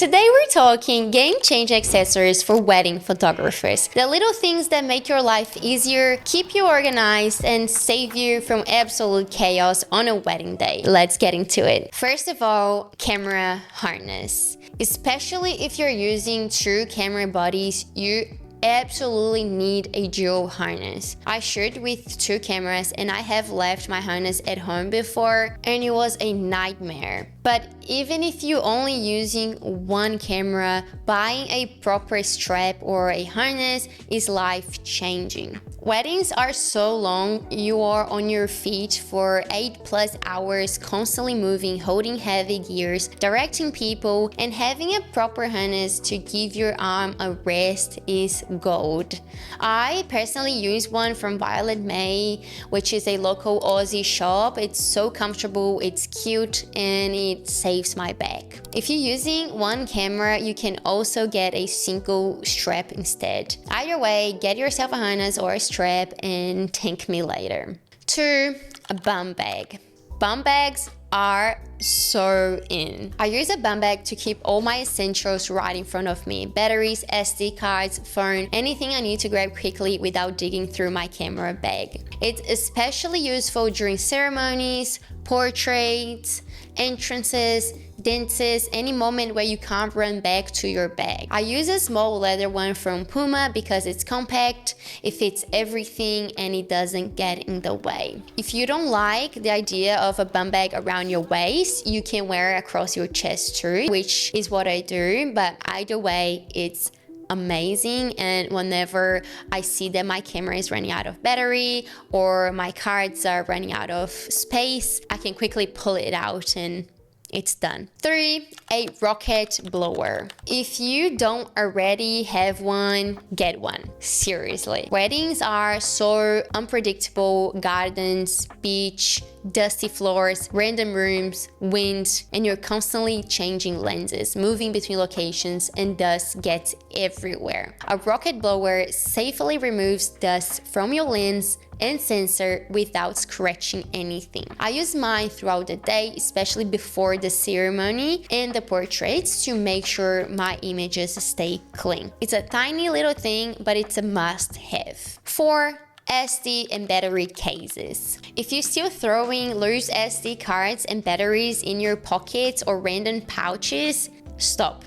Today we're talking game-changing accessories for wedding photographers. The little things that make your life easier, keep you organized, and save you from absolute chaos on a wedding day. Let's get into it. First of all, camera harness. Especially if you're using two camera bodies, you absolutely need a dual harness. I shoot with two cameras and I have left my harness at home before and it was a nightmare. But even if you're only using one camera, buying a proper strap or a harness is life-changing. Weddings are so long, you are on your feet for 8+ hours, constantly moving, holding heavy gears, directing people, and having a proper harness to give your arm a rest is gold. I personally use one from Violet May, which is a local Aussie shop. It's so comfortable, it's cute, and it saves my back. If you're using one camera, you can also get a single strap instead. Either way, get yourself a harness or a strap and thank me later. 2. A bum bag. Bum bags are so in. I use a bum bag to keep all my essentials right in front of me. Batteries, SD cards, phone, anything I need to grab quickly without digging through my camera bag. It's especially useful during ceremonies, portraits, entrances, dances, any moment where you can't run back to your bag. I use a small leather one from Puma because it's compact, it fits everything, and it doesn't get in the way. If you don't like the idea of a bum bag around your waist, you can wear it across your chest too, which is what I do, but either way, it's amazing. And whenever I see that my camera is running out of battery or my cards are running out of space, I can quickly pull it out and it's done. 3. A rocket blower. If you don't already have one, get one. Seriously. Weddings are so unpredictable. Gardens, beach, dusty floors, random rooms, wind, and you're constantly changing lenses, moving between locations, and dust gets everywhere. A rocket blower safely removes dust from your lens and sensor without scratching anything. I use mine throughout the day, especially before the ceremony and the portraits, to make sure my images stay clean. It's a tiny little thing, but it's a must-have. 4. SD and battery cases. If you're still throwing loose SD cards and batteries in your pockets or random pouches, stop.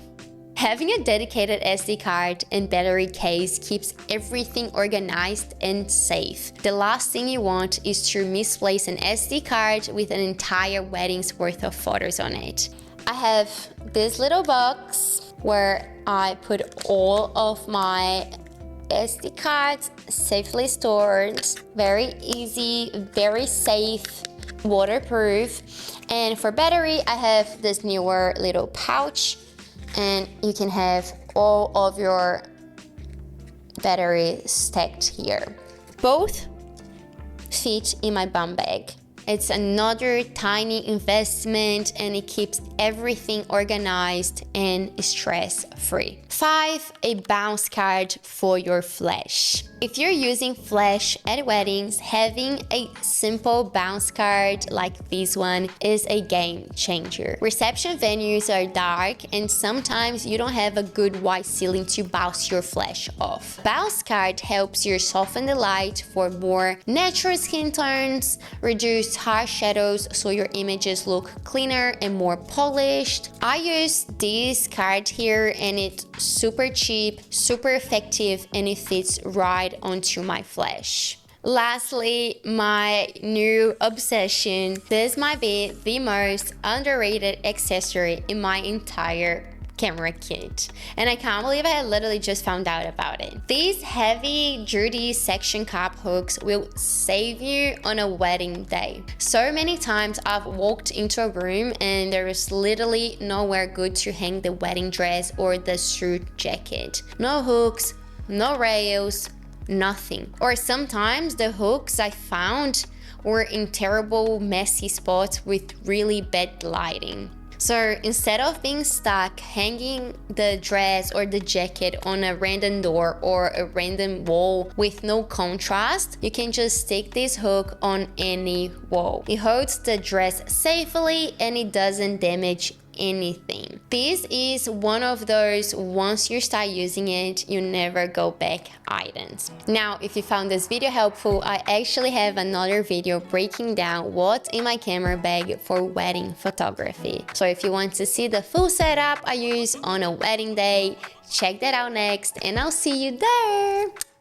Having a dedicated SD card and battery case keeps everything organized and safe. The last thing you want is to misplace an SD card with an entire wedding's worth of photos on it. I have this little box where I put all of my SD cards safely stored, very easy, very safe, waterproof. And for battery, I have this newer little pouch, and you can have all of your battery stacked here. Both fit in my bum bag. It's another tiny investment and it keeps everything organized and stress-free. 5. A bounce card for your flash. If you're using flash at weddings, having a simple bounce card like this one is a game changer. Reception venues are dark and sometimes you don't have a good white ceiling to bounce your flash off. Bounce card helps you soften the light for more natural skin tones, reduce harsh shadows so your images look cleaner and more polished. I use this card here and it's super cheap, super effective, and it fits right onto my flash. Lastly, my new obsession. This might be the most underrated accessory in my entire camera kit, and I can't believe I literally just found out about it. These heavy duty section cup hooks will save you on a wedding day. So many times I've walked into a room and there is literally nowhere good to hang the wedding dress or the suit jacket. No hooks, no rails, nothing. Or sometimes the hooks I found were in terrible messy spots with really bad lighting. So instead of being stuck hanging the dress or the jacket on a random door or a random wall with no contrast, you can just stick this hook on any wall. It holds the dress safely and it doesn't damage anything. This is one of those once you start using it, you never go back items. Now, if you found this video helpful, I actually have another video breaking down what's in my camera bag for wedding photography. So if you want to see the full setup I use on a wedding day, check that out next, and I'll see you there.